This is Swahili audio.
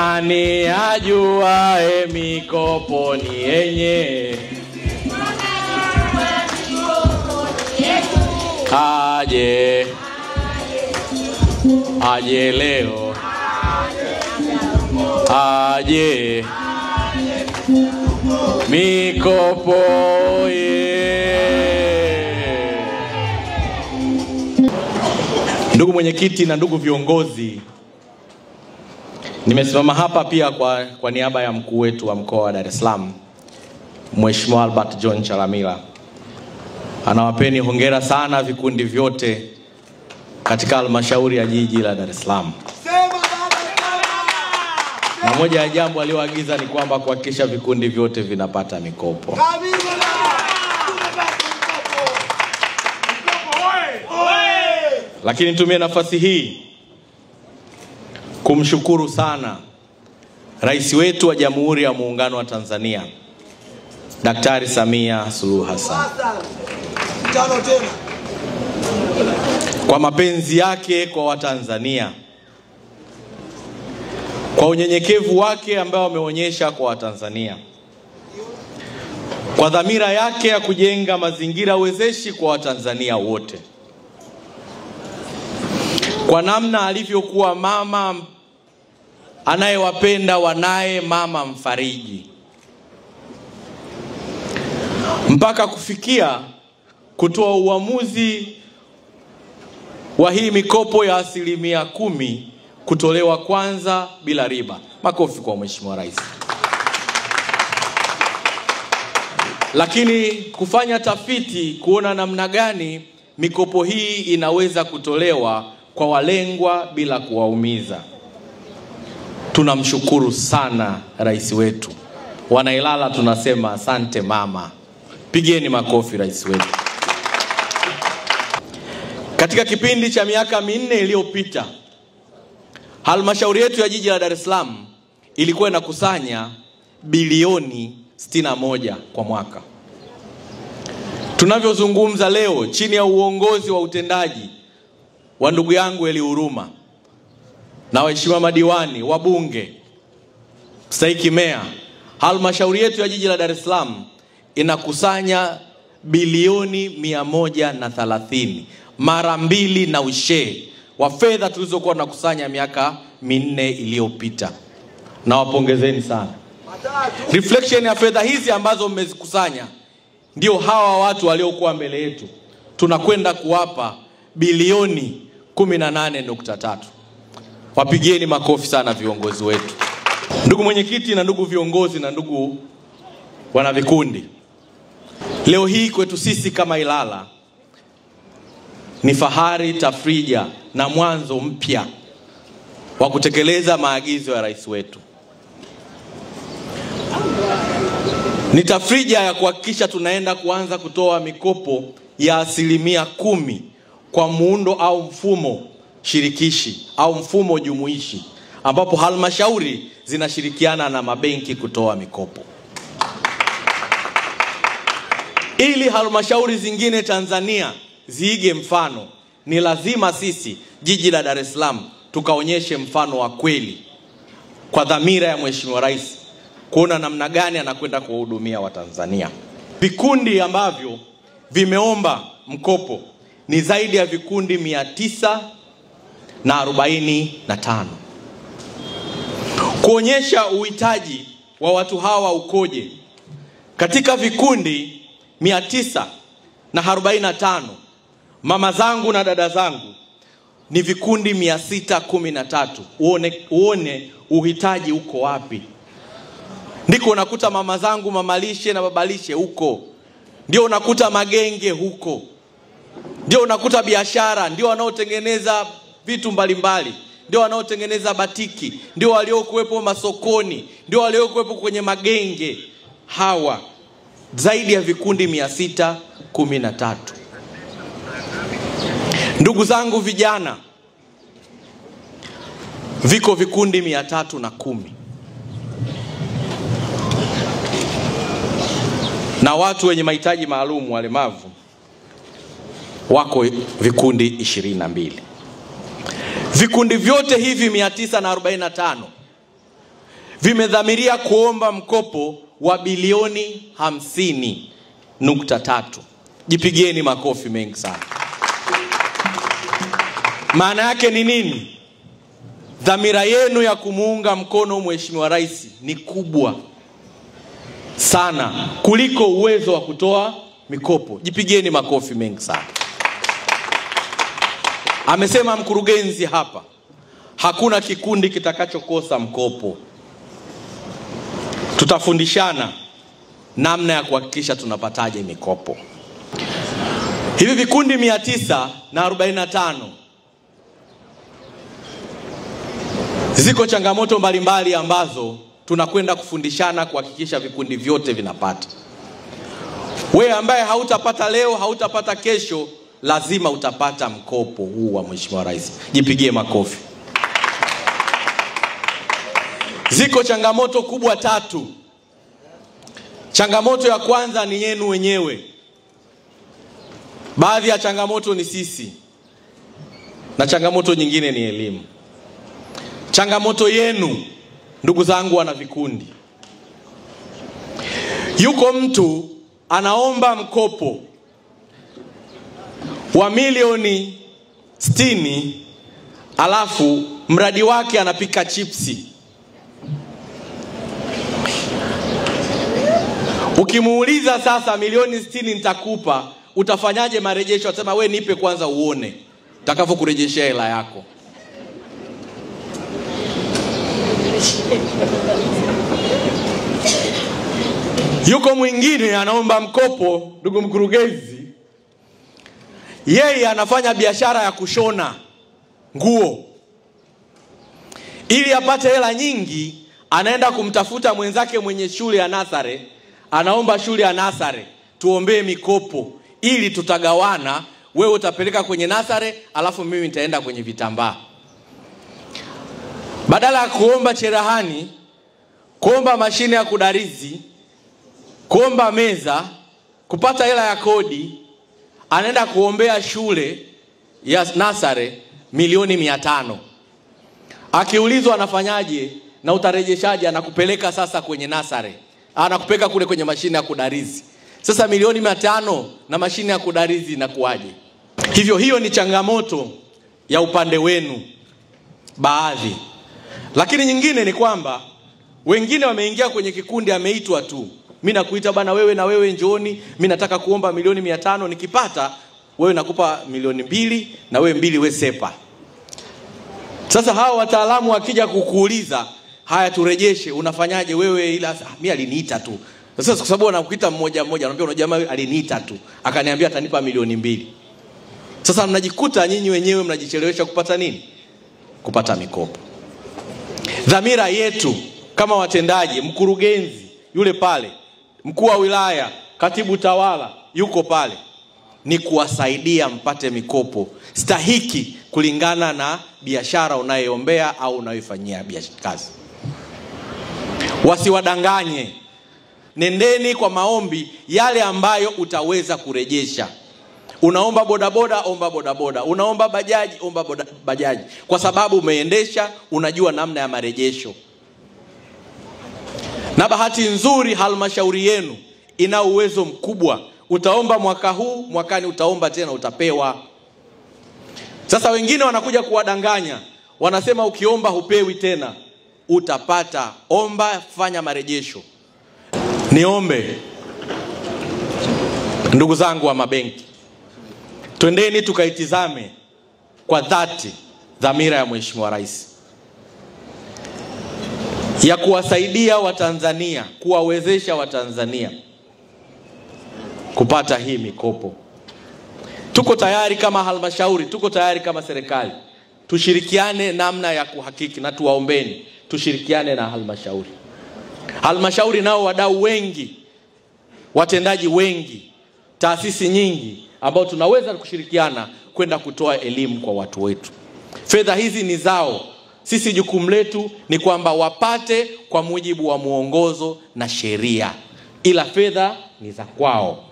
Nani ajuae mikopo ni yenye? Aje leo, aje mikopo ye. Ndugu mwenyekiti na ndugu viongozi, nimesimama hapa pia kwa niaba ya mkuu wetu wa mkoa wa Dar es Salaam, Mheshimiwa Albert John Chalamila. Anawapeni hongera sana vikundi vyote katika halmashauri ya jiji la Dar es Salaam. Na moja ya jambo aliyoagiza ni kwamba kuhakikisha vikundi vyote vinapata mikopo. Lakini nitumie nafasi hii kumshukuru sana Rais wetu wa Jamhuri ya Muungano wa Tanzania, Daktari Samia Suluhu Hassan, kwa mapenzi yake kwa Watanzania, kwa unyenyekevu wake ambao ameonyesha kwa Watanzania, kwa dhamira yake ya kujenga mazingira wezeshi kwa Watanzania wote, kwa namna alivyokuwa mama anayewapenda wanaye, mama mfariji, mpaka kufikia kutoa uamuzi wa hii mikopo ya 10% kutolewa kwanza bila riba. Makofi kwa Mheshimiwa Rais. Lakini kufanya tafiti kuona namna gani mikopo hii inaweza kutolewa kwa walengwa bila kuwaumiza. Tunamshukuru sana Rais wetu. Wanailala tunasema asante mama. Pigeni makofi Rais wetu. Katika kipindi cha miaka 4 iliyopita, halmashauri yetu ya jiji la Dar es Salaam ilikuwa inakusanya bilioni 61 kwa mwaka. Tunavyozungumza leo, chini ya uongozi wa utendaji wa ndugu yangu Eli Huruma na waheshimiwa madiwani, wabunge, mstahiki meya, halmashauri yetu ya jiji la Dar es Salaam inakusanya bilioni 130, mara 2 na ushe wa fedha tulizokuwa tunakusanya miaka 4 iliyopita. Na wapongezeni sana. Reflection ya fedha hizi ambazo mmezikusanya ndio hawa watu waliokuwa mbele yetu tunakwenda kuwapa bilioni 18.3. Wapigieni makofi sana viongozi wetu. Ndugu mwenyekiti na ndugu viongozi na ndugu wana vikundi, leo hii kwetu sisi kama Ilala ni fahari, tafrija na mwanzo mpya wa kutekeleza maagizo ya rais wetu. Ni tafrija ya kuhakikisha tunaenda kuanza kutoa mikopo ya 10% kwa muundo au mfumo shirikishi au mfumo jumuishi, ambapo halmashauri zinashirikiana na mabenki kutoa mikopo. Ili halmashauri zingine Tanzania ziige mfano, ni lazima sisi jiji la Dar es Salaam tukaonyeshe mfano wa kweli kwa dhamira ya Mheshimiwa Rais kuona namna gani anakwenda kuwahudumia Watanzania. Vikundi ambavyo vimeomba mkopo ni zaidi ya vikundi 945. Kuonyesha uhitaji wa watu hawa ukoje, katika vikundi 945, mama zangu na dada zangu, ni vikundi 613. Uone uhitaji uko wapi. Ndiko unakuta mama zangu mamalishe na babalishe huko. Ndio unakuta magenge huko. Ndio unakuta biashara, ndio wanaotengeneza vitu mbalimbali, ndio wanaotengeneza batiki, ndio waliokuwepo masokoni, ndio waliokuwepo kwenye magenge. Hawa zaidi ya vikundi 613. Ndugu zangu vijana, viko vikundi 310. Na watu wenye mahitaji maalum, walemavu, wako vikundi 22. Vikundi vyote hivi 945 vimedhamiria kuomba mkopo wa bilioni 50.3. Jipigieni makofi mengi sana. Maana yake ni nini? Dhamira yenu ya kumuunga mkono Mheshimiwa Rais ni kubwa sana kuliko uwezo wa kutoa mikopo. Jipigieni makofi mengi sana. Amesema mkurugenzi hapa, hakuna kikundi kitakachokosa mkopo. Tutafundishana namna ya kuhakikisha tunapataje mikopo. Hivi vikundi 945 ziko changamoto mbalimbali ambazo tunakwenda kufundishana kuhakikisha vikundi vyote vinapata. Wewe ambaye hautapata leo, hautapata kesho, lazima utapata mkopo huu wa Mheshimiwa Rais. Jipigie makofi. Ziko changamoto kubwa 3. Changamoto ya kwanza ni yenu wenyewe. Baadhi ya changamoto ni sisi, na changamoto nyingine ni elimu. Changamoto yenu, ndugu zangu wana vikundi, yuko mtu anaomba mkopo wa milioni 60, alafu mradi wake anapika chipsi. Ukimuuliza sasa, milioni 60 nitakupa, utafanyaje marejesho? Atasema we nipe kwanza uone nitakavyokurejeshea hela yako. Yuko mwingine anaomba mkopo, ndugu mkurugenzi, yeye anafanya biashara ya kushona nguo. Ili apate hela nyingi, anaenda kumtafuta mwenzake mwenye shule ya nasare, anaomba shule ya nasare tuombee mikopo ili tutagawana, wewe utapeleka kwenye nasare alafu mimi nitaenda kwenye vitambaa. Badala ya kuomba cherehani, kuomba mashine ya kudarizi, kuomba meza, kupata hela ya kodi, anaenda kuombea shule ya nasare milioni 500. Akiulizwa anafanyaje na utarejeshaje, anakupeleka sasa kwenye nasare, anakupeleka kule kwenye mashine ya kudarizi. Sasa milioni 500 na mashine ya kudarizi inakuaje? Hivyo hiyo ni changamoto ya upande wenu baadhi. Lakini nyingine ni kwamba wengine wameingia kwenye kikundi, ameitwa tu. Mimi nakuita bana, wewe na wewe njooni, mimi nataka kuomba milioni 500, nikipata wewe nakupa milioni 2 na wewe 2 wewe sepa. Sasa hao wataalamu wakija kukuuliza, haya turejeshe, unafanyaje wewe? Ila mimi aliniita tu. Sasa kwa sababu anakuita mmoja mmoja, anambia una jamaa aliniita tu, akaniambia atanipa milioni 2. Sasa mnajikuta nyinyi wenyewe mnajichelewesha kupata nini? Kupata mikopo. Dhamira yetu kama watendaji, mkurugenzi yule pale, mkuu wa wilaya, katibu tawala yuko pale, ni kuwasaidia mpate mikopo stahiki kulingana na biashara unayoombea au unayoifanyia biashara kazi. Wasiwadanganye. Nendeni kwa maombi yale ambayo utaweza kurejesha. Unaomba bodaboda, omba bodaboda. Unaomba bajaji, omba bajaji. Kwa sababu umeendesha, unajua namna ya marejesho. Na bahati nzuri halmashauri yenu ina uwezo mkubwa. Utaomba mwaka huu, mwakani utaomba tena utapewa. Sasa wengine wanakuja kuwadanganya. Wanasema ukiomba hupewi tena. Utapata. Omba, fanya marejesho. Niombe ndugu zangu wa mabenki, twendeni tukaitizame kwa dhati dhamira ya Mheshimiwa Rais ya kuwasaidia Watanzania, kuwawezesha Watanzania kupata hii mikopo. Tuko tayari kama halmashauri, tuko tayari kama serikali. Tushirikiane namna ya kuhakiki, na tuwaombeni tushirikiane na halmashauri. Halmashauri nao wadau wengi, watendaji wengi, taasisi nyingi ambao tunaweza kushirikiana kwenda kutoa elimu kwa watu wetu. Fedha hizi ni zao. Sisi jukumu letu ni kwamba wapate kwa mujibu wa muongozo na sheria, ila fedha ni za kwao.